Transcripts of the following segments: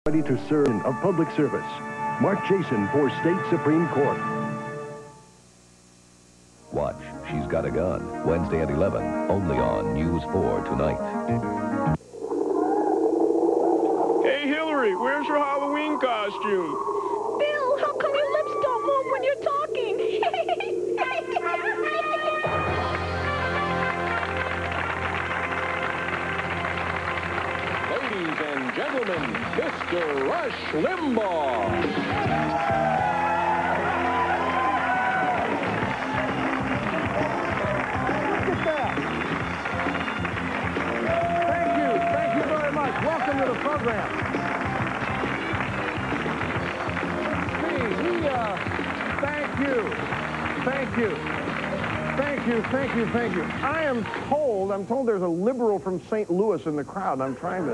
Ready to serve in a public service. Mark Jason for State Supreme Court. Watch She's Got a Gun, Wednesday at 11, only on News 4 tonight. Hey, Hillary, where's your Halloween costume? Bill, how come your lips don't move when you're talking? Ladies and gentlemen, Mr. Rush Limbaugh. Thank you very much. Welcome to the program. Thank you. I'm told there's a liberal from St. Louis in the crowd. I'm trying to...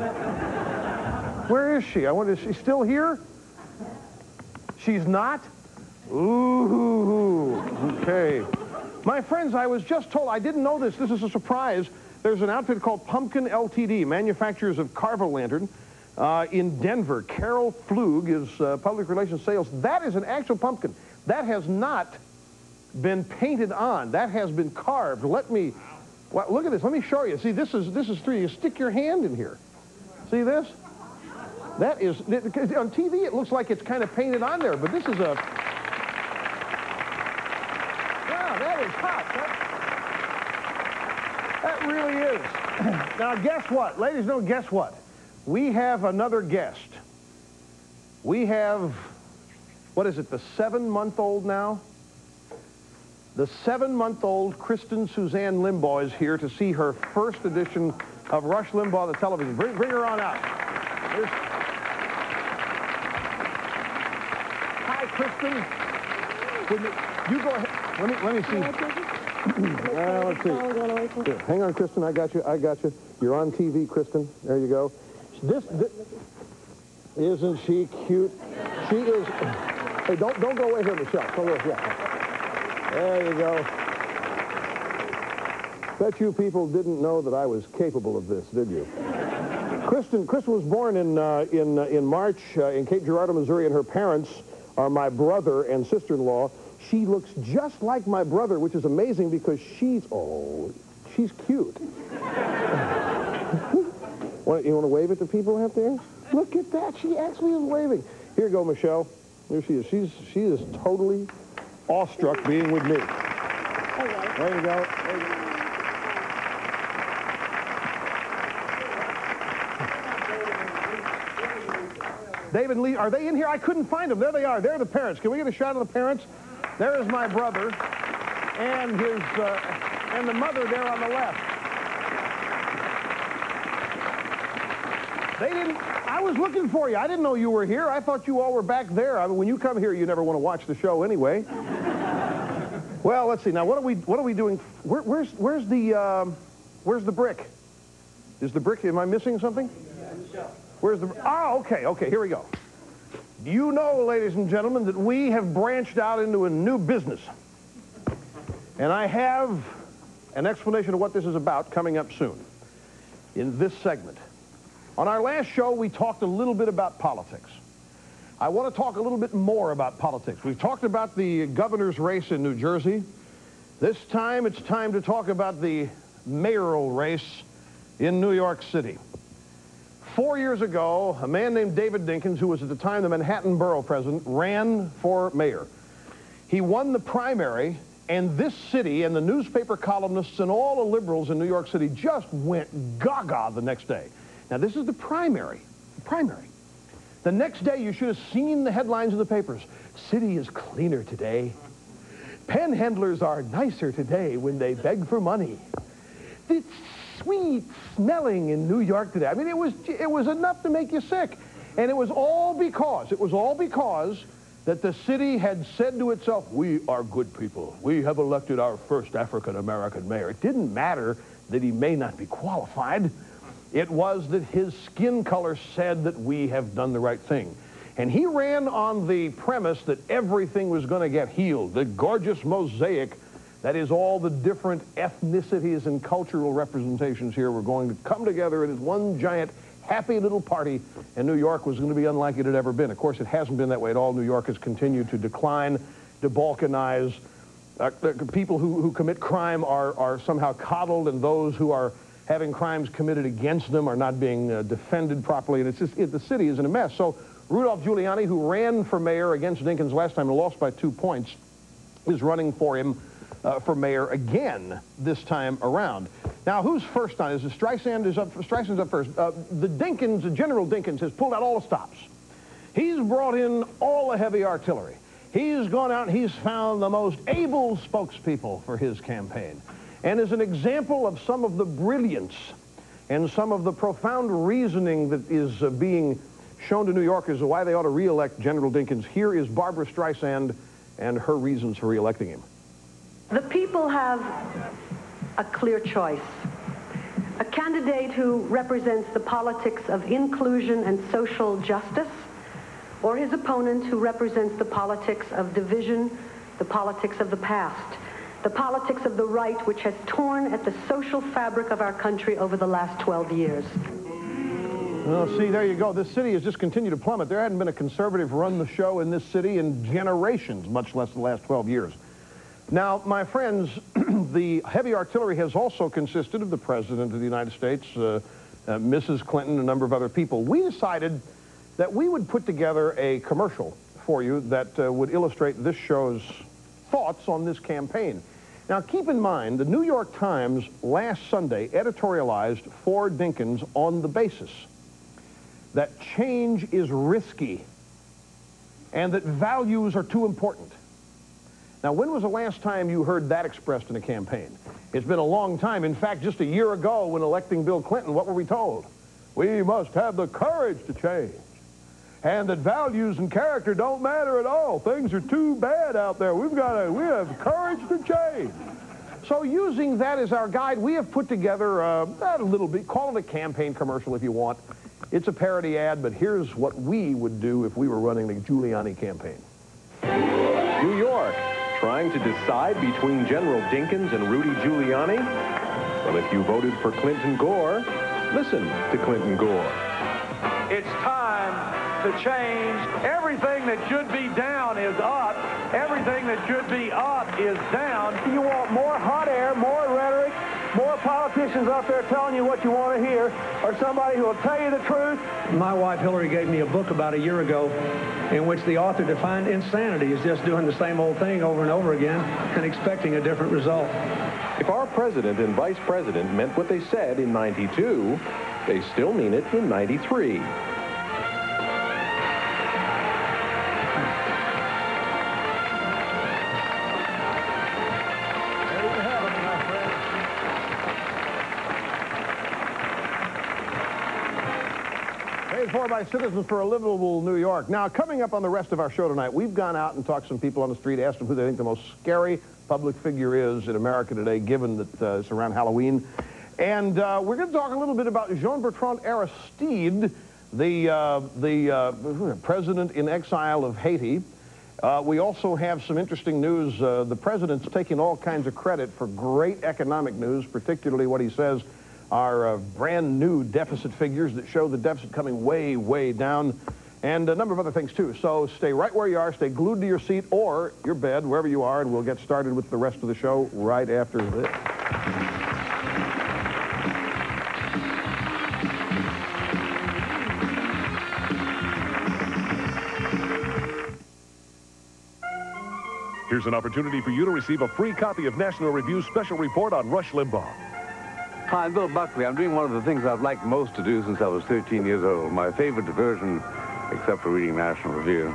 Where is she? I wonder, is she still here? She's not? Ooh, okay. My friends, I was just told, I didn't know this. This is a surprise. There's an outfit called Pumpkin Ltd., manufacturers of Carvo Lantern in Denver. Carol Flug is public relations sales. That is an actual pumpkin. That has not been painted on. That has been carved. Let me, well, look at this. Let me show you. See, this is 3D. You stick your hand in here. See this? That is, on TV it looks like it's kind of painted on there, but this is a, wow, that is hot. That really is. Now, guess what? Ladies and gentlemen, guess what? We have another guest. We have, what is it, the 7-month-old now? The 7-month-old Kristen Suzanne Limbaugh is here to see her first edition of Rush Limbaugh, the television. Bring her on out. Hi, Kristen. You go ahead. Let me see. Let's see. Here, hang on, Kristen. I got you. You're on TV, Kristen. There you go. This isn't she cute? She is. Hey, don't go away here, Michelle. Come over here. There you go. Bet you people didn't know that I was capable of this, did you? Kristen was born in March in Cape Girardeau, Missouri, and her parents are my brother and sister-in-law. She looks just like my brother, which is amazing because she's cute. You want to wave at the people out there? Look at that. She actually is waving. Here you go, Michelle. Here she is. She is totally awestruck being with me. Hello. There you go. David Lee, are they in here? I couldn't find them. There they are. They're the parents. Can we get a shot of the parents? There is my brother and his and the mother there on the left. They didn't. I was looking for you. I didn't know you were here. I thought you all were back there. I mean, when you come here, you never want to watch the show anyway. Well, let's see. Now, what are we doing? Where's the brick? Is the brick? Am I missing something? Where's the? Oh, okay. Here we go. Do you know, ladies and gentlemen, that we have branched out into a new business, and I have an explanation of what this is about coming up soon in this segment. On our last show, we talked a little bit about politics. I want to talk a little bit more about politics. We've talked about the governor's race in New Jersey. This time, it's time to talk about the mayoral race in New York City. 4 years ago, a man named David Dinkins, who was at the time the Manhattan Borough president, ran for mayor. He won the primary, and this city and the newspaper columnists and all the liberals in New York City just went gaga the next day. Now, this is the primary. The next day, you should have seen the headlines in the papers. City is cleaner today. Panhandlers are nicer today when they beg for money. It's sweet smelling in New York today. I mean, it was enough to make you sick. And it was all because that the city had said to itself, we are good people. We have elected our first African-American mayor. It didn't matter that he may not be qualified. It was that his skin color said that we have done the right thing. And he ran on the premise that everything was going to get healed. The gorgeous mosaic, that is all the different ethnicities and cultural representations here, were going to come together in one giant happy little party, and New York was going to be unlike it had ever been. Of course, it hasn't been that way at all. New York has continued to decline, to balkanize. People who commit crime are somehow coddled, and those who are having crimes committed against them are not being defended properly, and it's just, the city is in a mess. So Rudolph Giuliani, who ran for mayor against Dinkins last time and lost by 2 points, is running for him for mayor again this time around. Now, who's first on? Is it Streisand's up first? General Dinkins has pulled out all the stops. He's brought in all the heavy artillery. He's gone out and he's found the most able spokespeople for his campaign. And as an example of some of the brilliance and some of the profound reasoning that is being shown to New Yorkers of why they ought to re-elect General Dinkins, here is Barbara Streisand and her reasons for re-electing him. The people have a clear choice. A candidate who represents the politics of inclusion and social justice, or his opponent who represents the politics of division, the politics of the past, the politics of the right which has torn at the social fabric of our country over the last 12 years. Well, see, there you go. This city has just continued to plummet. There hadn't been a conservative run the show in this city in generations, much less the last 12 years. Now, my friends, the heavy artillery has also consisted of the President of the United States, Mrs. Clinton, a number of other people. We decided that we would put together a commercial for you that would illustrate this show's thoughts on this campaign. Now, keep in mind, the New York Times last Sunday editorialized for Dinkins on the basis that change is risky and that values are too important. Now, when was the last time you heard that expressed in a campaign? It's been a long time. In fact, just a year ago when electing Bill Clinton, what were we told? We must have the courage to change. And that values and character don't matter at all. Things are too bad out there. We have courage to change. So using that as our guide, we have put together a little bit, call it a campaign commercial if you want. It's a parody ad, but here's what we would do if we were running the Giuliani campaign. New York, trying to decide between General Dinkins and Rudy Giuliani? Well, if you voted for Clinton Gore, listen to Clinton Gore. It's time to change. Everything that should be down is up. Everything that should be up is down. You want more hot air, more rhetoric, more politicians up there telling you what you want to hear, or somebody who will tell you the truth. My wife Hillary gave me a book about a year ago in which the author defined insanity as just doing the same old thing over and over again and expecting a different result. If our president and vice president meant what they said in '92, they still mean it in '93. For by citizens for a livable New York. Now, coming up on the rest of our show tonight, we've gone out and talked to some people on the street, asked them who they think the most scary public figure is in America today, given that it's around Halloween. And we're going to talk a little bit about Jean-Bertrand Aristide, the president in exile of Haiti. We also have some interesting news. The president's taking all kinds of credit for great economic news, particularly what he says are brand new deficit figures that show the deficit coming way, way down, and a number of other things too. So stay right where you are, stay glued to your seat or your bed, wherever you are, and we'll get started with the rest of the show right after this. Here's an opportunity for you to receive a free copy of National Review's special report on Rush Limbaugh. Hi, I'm Bill Buckley. I'm doing one of the things I've liked most to do since I was 13 years old. My favorite diversion, except for reading National Review.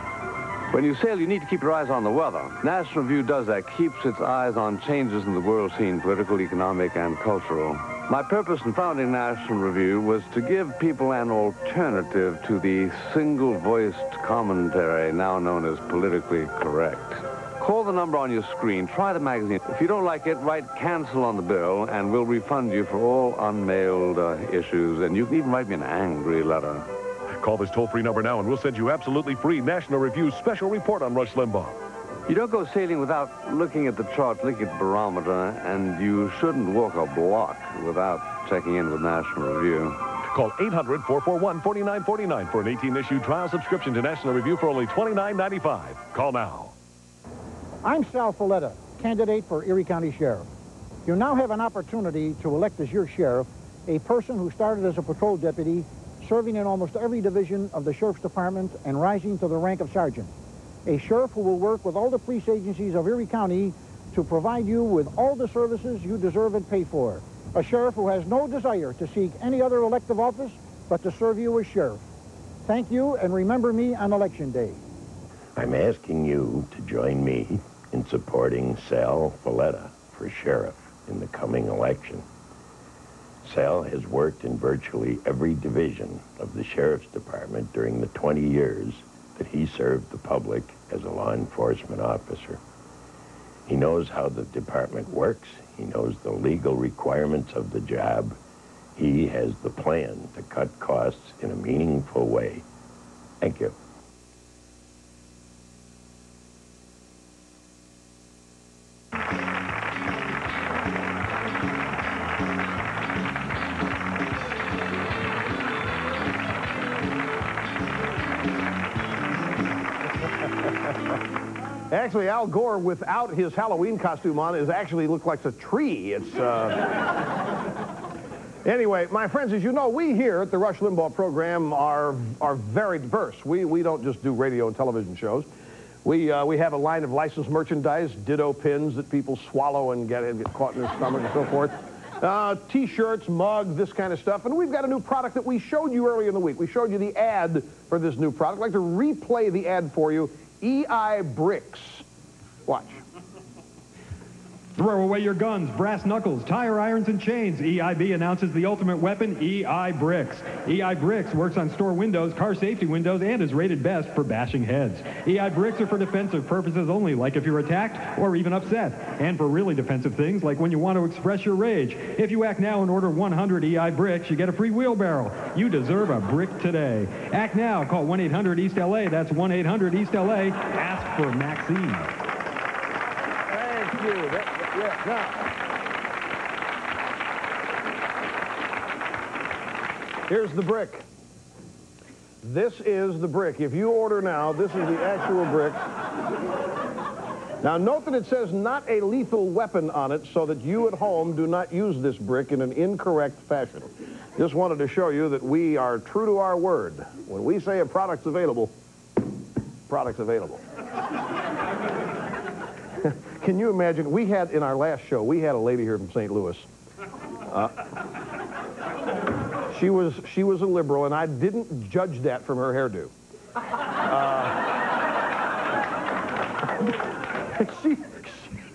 When you sail, you need to keep your eyes on the weather. National Review does that, keeps its eyes on changes in the world scene, political, economic, and cultural. My purpose in founding National Review was to give people an alternative to the single-voiced commentary now known as politically correct. Call the number on your screen, try the magazine. If you don't like it, write cancel on the bill, and we'll refund you for all unmailed issues. And you can even write me an angry letter. Call this toll-free number now, and we'll send you absolutely free National Review's special report on Rush Limbaugh. You don't go sailing without looking at the charts, looking at the barometer, and you shouldn't walk a block without checking in with National Review. Call 800-441-4949 for an 18-issue trial subscription to National Review for only $29.95. Call now. I'm Sal Folletta, candidate for Erie County Sheriff. You now have an opportunity to elect as your sheriff a person who started as a patrol deputy, serving in almost every division of the Sheriff's Department and rising to the rank of sergeant. A sheriff who will work with all the police agencies of Erie County to provide you with all the services you deserve and pay for. A sheriff who has no desire to seek any other elective office but to serve you as sheriff. Thank you, and remember me on Election Day. I'm asking you to join me in supporting Sal Folletta for sheriff in the coming election. Sal has worked in virtually every division of the Sheriff's Department during the 20 years that he served the public as a law enforcement officer. He knows how the department works. He knows the legal requirements of the job. He has the plan to cut costs in a meaningful way. Thank you. Actually, Al Gore, without his Halloween costume on, actually looked like a tree. It's, Anyway, my friends, as you know, we here at the Rush Limbaugh program are very diverse. We don't just do radio and television shows. We have a line of licensed merchandise, ditto pins that people swallow and get caught in their stomach and so forth. T-shirts, mugs, this kind of stuff. And we've got a new product that we showed you earlier in the week. We showed you the ad for this new product. I'd like to replay the ad for you. EI Bricks. Watch. Throw away your guns, brass knuckles, tire irons, and chains. EIB announces the ultimate weapon, EI Bricks. EI Bricks works on store windows, car safety windows, and is rated best for bashing heads. EI Bricks are for defensive purposes only, like if you're attacked or even upset. And for really defensive things, like when you want to express your rage. If you act now and order 100 EI Bricks, you get a free wheelbarrow. You deserve a brick today. Act now. Call 1-800-EAST-LA. That's 1-800-EAST-LA. Ask for Maxine. Thank you. Now, here's the brick. This is the brick. If you order now, this is the actual brick. Now, note that it says not a lethal weapon on it so that you at home do not use this brick in an incorrect fashion. Just wanted to show you that we are true to our word. When we say a product's available, product's available. Can you imagine, we had, in our last show, we had a lady here from St. Louis. She was a liberal, and I didn't judge that from her hairdo.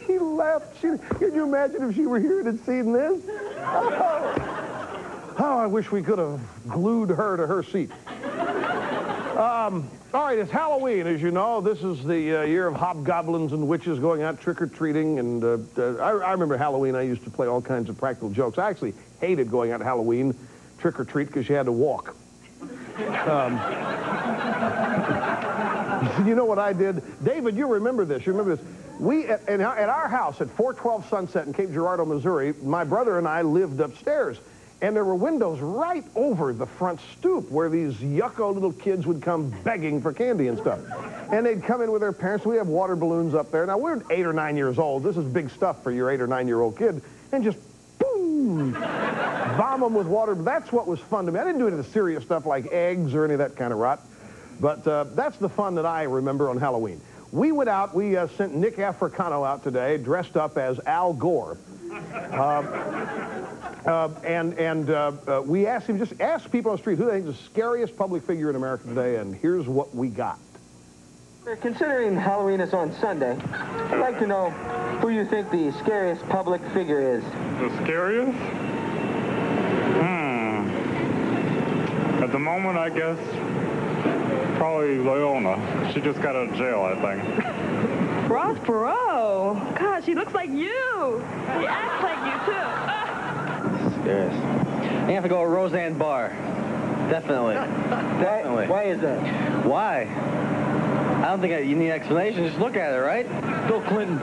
She laughed. Can you imagine if she were here and had seen this? Oh, I wish we could have glued her to her seat. All right, it's Halloween, as you know. This is the year of hobgoblins and witches going out trick-or-treating. And I remember Halloween, I used to play all kinds of practical jokes. I actually hated going out Halloween trick-or-treat because you had to walk. You know what I did? David, you remember this. You remember this. We, at our house at 412 Sunset in Cape Girardeau, Missouri, my brother and I lived upstairs. And there were windows right over the front stoop where these yucko little kids would come begging for candy and stuff. And they'd come in with their parents. We have water balloons up there. Now, we're 8 or 9 years old. This is big stuff for your 8 or 9-year-old kid. And just, boom, bomb them with water. That's what was fun to me. I didn't do any of the serious stuff like eggs or any of that kind of rot. But that's the fun that I remember on Halloween. We went out. We sent Nick Africano out today dressed up as Al Gore. We asked him, just ask people on the street who they think is the scariest public figure in America today, and here's what we got. Considering Halloween is on Sunday, I'd like to know who you think the scariest public figure is. The scariest? At the moment, I guess, probably Leona. She just got out of jail, I think. Ross Perot. God, she looks like you. She acts like you, too. Scariest. I have to go with Roseanne Barr. Definitely. Definitely. Why is that? Why? I don't think you need an explanation. Just look at her, right? Bill Clinton.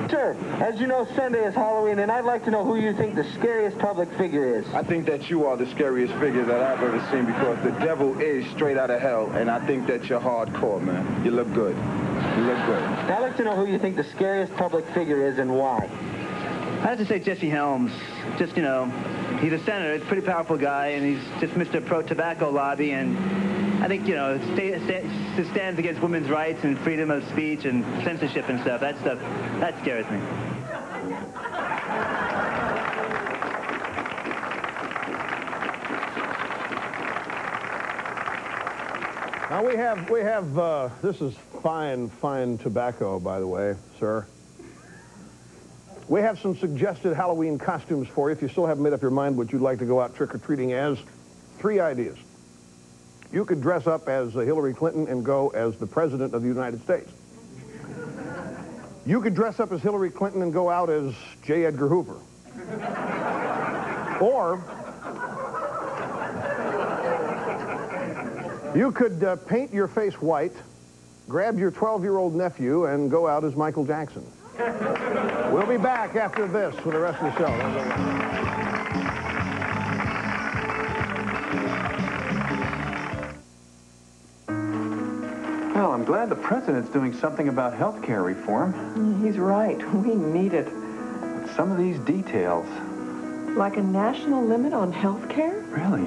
Sir, as you know, Sunday is Halloween, and I'd like to know who you think the scariest public figure is. I think that you are the scariest figure that I've ever seen because the devil is straight out of hell, and I think that you're hardcore, man. You look good. You look good. I'd like to know who you think the scariest public figure is and why. I have to say Jesse Helms. Just, you know, he's a senator. He's a pretty powerful guy, and he's just Mr. Pro-Tobacco Lobby, and I think, you know, stands against women's rights and freedom of speech and censorship and stuff. That scares me. Now we have this is fine tobacco, by the way, sir. We have some suggested Halloween costumes for you. If you still haven't made up your mind what you'd like to go out trick-or-treating as, 3 ideas. You could dress up as Hillary Clinton and go as the President of the United States. You could dress up as Hillary Clinton and go out as J. Edgar Hoover. Or you could paint your face white, grab your 12-year-old nephew, and go out as Michael Jackson. We'll be back after this for the rest of the show. Well, I'm glad the president's doing something about health care reform. He's right. We need it. But some of these details... Like a national limit on health care? Really?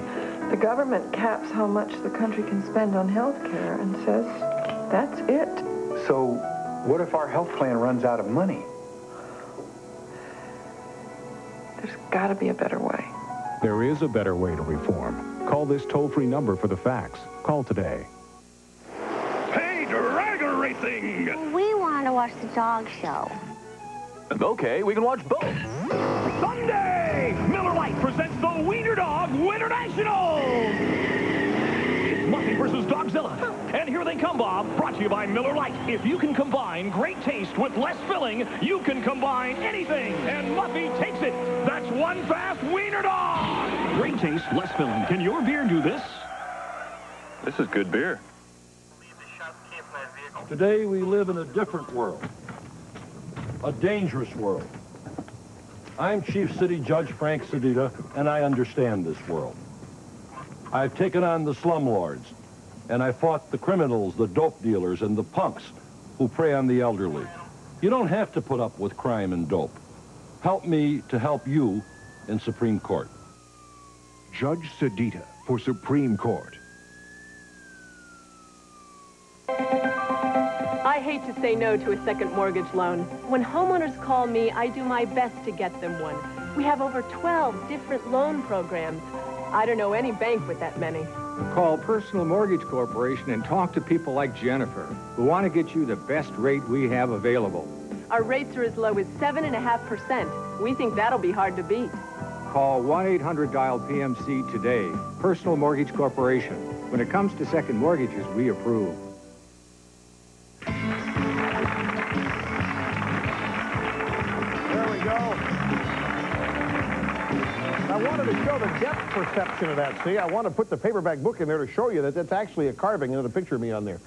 The government caps how much the country can spend on health care and says that's it. So what if our health plan runs out of money? There's got to be a better way. There is a better way to reform. Call this toll-free number for the facts. Call today. Hey, dragon racing! We want to watch the dog show. Okay, we can watch both. Sunday! Miller Lite presents the Wiener Dog Winter National! It's Muffy versus Dogzilla. And here they come, Bob. Brought to you by Miller Lite. If you can combine great taste with less filling, you can combine anything. And Muffy takes it. That's one fast Wiener Dog! Great taste, less filling. Can your beer do this? This is good beer. Today we live in a different world. A dangerous world. I'm Chief City Judge Frank Sedita, and I understand this world. I've taken on the slumlords, and I fought the criminals, the dope dealers, and the punks who prey on the elderly. You don't have to put up with crime and dope. Help me to help you in Supreme Court. Judge Sedita for Supreme Court. I hate to say no to a second mortgage loan. When homeowners call me, I do my best to get them one. We have over 12 different loan programs. I don't know any bank with that many. Call Personal Mortgage Corporation and talk to people like Jennifer, who want to get you the best rate we have available. Our rates are as low as 7.5%. We think that'll be hard to beat. Call 1-800-DIAL-PMC today. Personal Mortgage Corporation. When it comes to second mortgages, we approve. There we go. I wanted to show the depth perception of that. See, I want to put the paperback book in there to show you that that's actually a carving and a picture of me on there.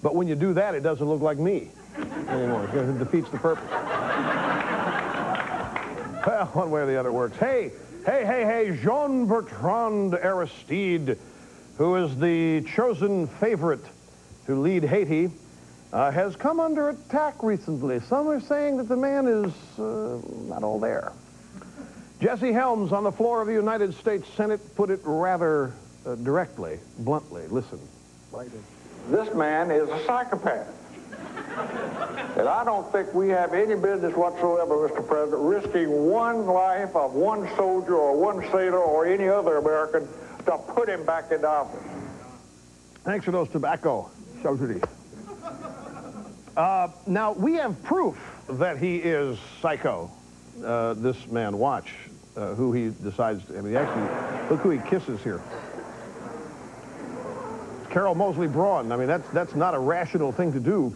But when you do that, it doesn't look like me anymore. It defeats the purpose. Well, one way or the other works. Hey, Jean-Bertrand Aristide, who is the chosen favorite to lead Haiti, has come under attack recently. Some are saying that the man is not all there. Jesse Helms on the floor of the United States Senate put it rather directly, bluntly. Listen. This man is a psychopath. And I don't think we have any business whatsoever, Mr. President, risking one life of one soldier or one sailor or any other American to put him back into office. Thanks for those tobacco. Now, we have proof that he is psycho. This man, watch who he decides to, I mean, actually, look who he kisses here. Carol Moseley Braun. I mean, that's not a rational thing to do.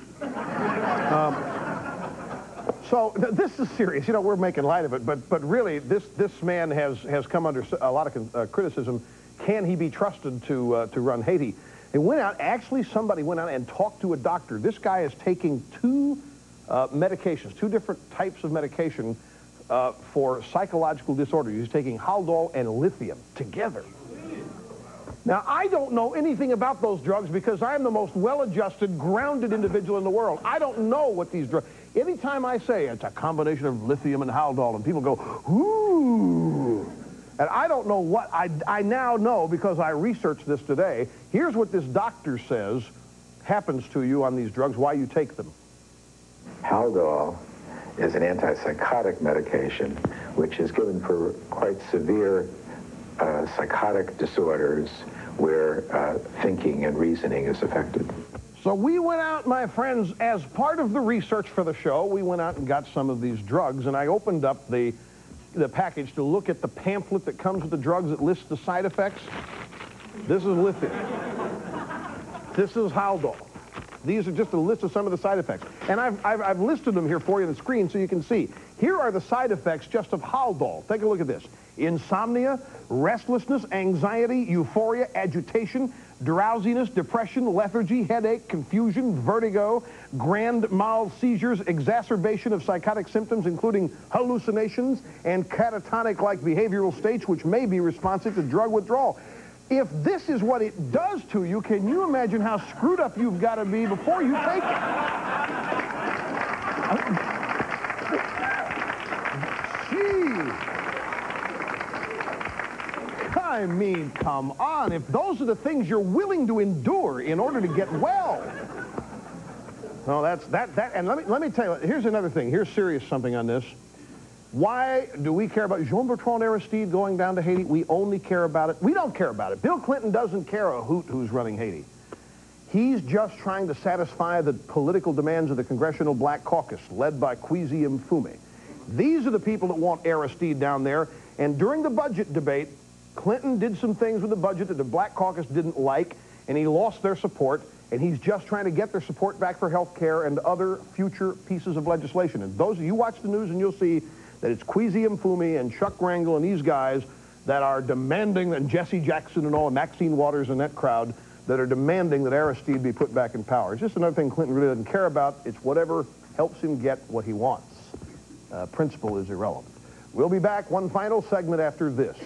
So this is serious. You know, we're making light of it, but really, this man has come under a lot of criticism. Can he be trusted to run Haiti? It went out. Actually, somebody went out and talked to a doctor. This guy is taking 2 medications, 2 different types of medication for psychological disorder. He's taking Haldol and lithium together. Now, I don't know anything about those drugs because I'm the most well-adjusted, grounded individual in the world. I don't know what these drugs... Anytime I say it's a combination of lithium and Haldol, and people go, ooh, and I don't know what... I now know because I researched this today. Here's what this doctor says happens to you on these drugs, why you take them. Haldol is an antipsychotic medication which is given for quite severe psychotic disorders where thinking and reasoning is affected. So we went out, my friends, as part of the research for the show, we went out and got some of these drugs, and I opened up the package to look at the pamphlet that comes with the drugs that lists the side effects. This is lithium. This is Haldol. These are just a list of some of the side effects. And I've listed them here for you on the screen so you can see. Here are the side effects just of Haldol. Take a look at this. Insomnia, restlessness, anxiety, euphoria, agitation, drowsiness, depression, lethargy, headache, confusion, vertigo, grand mal seizures, exacerbation of psychotic symptoms, including hallucinations and catatonic-like behavioral states, which may be responsive to drug withdrawal. If this is what it does to you, can you imagine how screwed up you've got to be before you take it? Gee. I mean, come on. If those are the things you're willing to endure in order to get well. No, that's that. And let me tell you, here's another thing. Here's serious something on this. Why do we care about Jean-Bertrand Aristide going down to Haiti? We only care about it. We don't care about it. Bill Clinton doesn't care a hoot who's running Haiti. He's just trying to satisfy the political demands of the Congressional Black Caucus, led by Kwesi Mfume. These are the people that want Aristide down there. And during the budget debate, Clinton did some things with the budget that the Black Caucus didn't like, and he lost their support. And he's just trying to get their support back for health care and other future pieces of legislation. And those of you watch the news and you'll see that it's Kwesi Mfume and Chuck Rangel and these guys that are demanding, and Jesse Jackson and all, and Maxine Waters and that crowd, that are demanding that Aristide be put back in power. It's just another thing Clinton really doesn't care about. It's whatever helps him get what he wants. Principle is irrelevant. We'll be back, one final segment after this.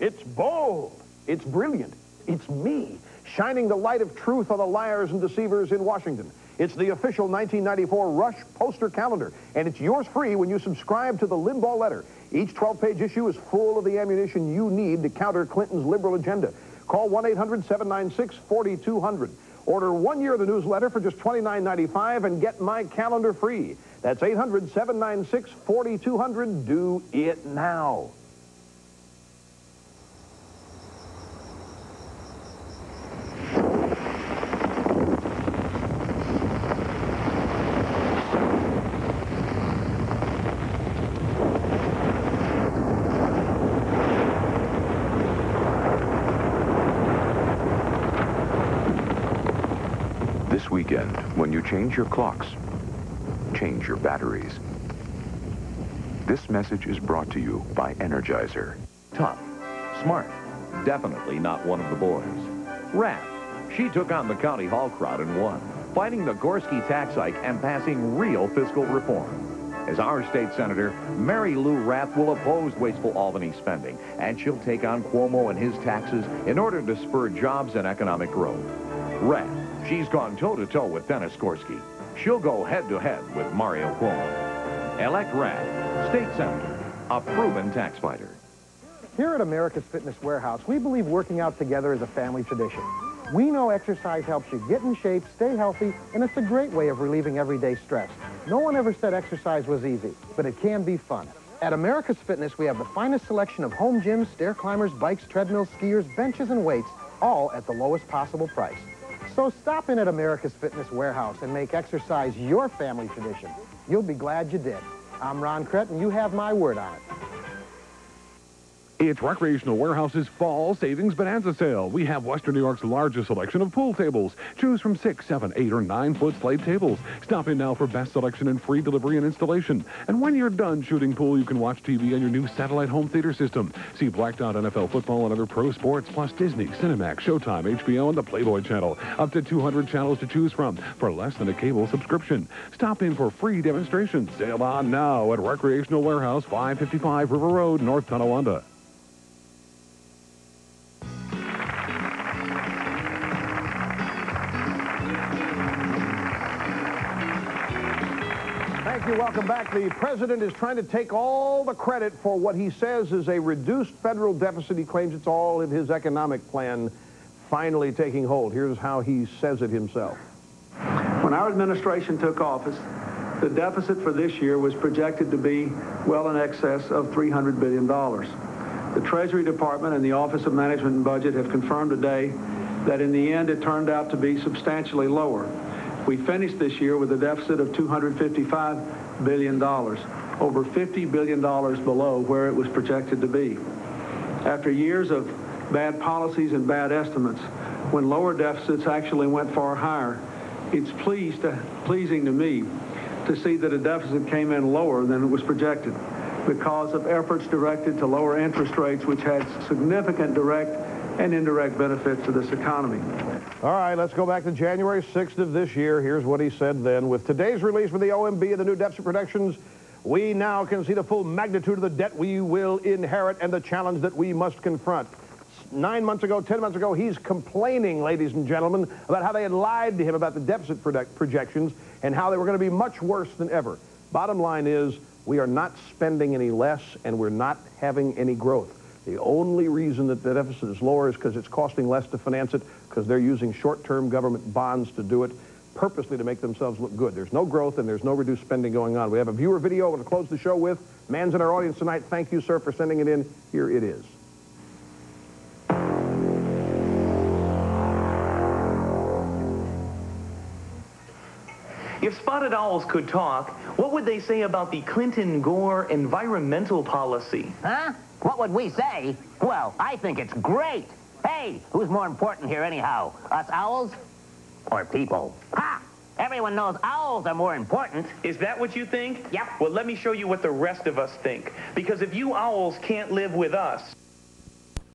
It's bold. It's brilliant. It's me, shining the light of truth on the liars and deceivers in Washington. It's the official 1994 Rush poster calendar, and it's yours free when you subscribe to the Limbaugh letter. Each 12-page issue is full of the ammunition you need to counter Clinton's liberal agenda. Call 1-800-796-4200. Order 1 year of the newsletter for just $29.95 and get my calendar free. That's 800-796-4200. Do it now. This weekend, when you change your clocks, change your batteries. This message is brought to you by Energizer. Tough, smart, definitely not one of the boys. Raph, she took on the county hall crowd and won, fighting the Gorski tax hike and passing real fiscal reform. As our state senator, Mary Lou Rath will oppose wasteful Albany spending, and she'll take on Cuomo and his taxes in order to spur jobs and economic growth. Rath, she's gone toe-to-toe with Dennis Gorski. She'll go head-to-head with Mario Cuomo. Elect Rath, state senator, a proven tax fighter. Here at America's Fitness Warehouse, we believe working out together is a family tradition. We know exercise helps you get in shape, stay healthy, and it's a great way of relieving everyday stress. No one ever said exercise was easy, but it can be fun. At America's Fitness, we have the finest selection of home gyms, stair climbers, bikes, treadmills, skiers, benches, and weights, all at the lowest possible price. So stop in at America's Fitness Warehouse and make exercise your family tradition. You'll be glad you did. I'm Ron Krett, and you have my word on it. It's Recreational Warehouse's Fall Savings Bonanza Sale. We have Western New York's largest selection of pool tables. Choose from 6, 7, 8, or 9-foot slate tables. Stop in now for best selection and free delivery and installation. And when you're done shooting pool, you can watch TV on your new satellite home theater system. See blacked out NFL football and other pro sports, plus Disney, Cinemax, Showtime, HBO, and the Playboy Channel. Up to 200 channels to choose from for less than a cable subscription. Stop in for free demonstrations. Sale on now at Recreational Warehouse, 555 River Road, North Tonawanda. Thank you. Welcome back. The president is trying to take all the credit for what he says is a reduced federal deficit. He claims it's all in his economic plan finally taking hold. Here's how he says it himself. When our administration took office, the deficit for this year was projected to be well in excess of $300 billion. The Treasury Department and the Office of Management and Budget have confirmed today that in the end it turned out to be substantially lower. We finished this year with a deficit of $255 billion, over $50 billion below where it was projected to be. After years of bad policies and bad estimates, when lower deficits actually went far higher, it's pleasing to me to see that a deficit came in lower than it was projected because of efforts directed to lower interest rates, which had significant direct and indirect benefits to this economy. All right, let's go back to January 6th of this year. Here's what he said then. With today's release from the OMB of the new deficit projections, we now can see the full magnitude of the debt we will inherit and the challenge that we must confront. 9 months ago, 10 months ago, he's complaining, ladies and gentlemen, about how they had lied to him about the deficit projections and how they were going to be much worse than ever. Bottom line is, we are not spending any less and we're not having any growth. The only reason that the deficit is lower is because it's costing less to finance it, because they're using short-term government bonds to do it, purposely to make themselves look good. There's no growth and there's no reduced spending going on. We have a viewer video I want to close the show with. Man's in our audience tonight. Thank you, sir, for sending it in. Here it is. If spotted owls could talk, what would they say about the Clinton-Gore environmental policy? Huh? What would we say? Well, I think it's great. Hey, who's more important here anyhow? Us owls or people? Ha! Everyone knows owls are more important. Is that what you think? Yep. Well, let me show you what the rest of us think. Because if you owls can't live with us...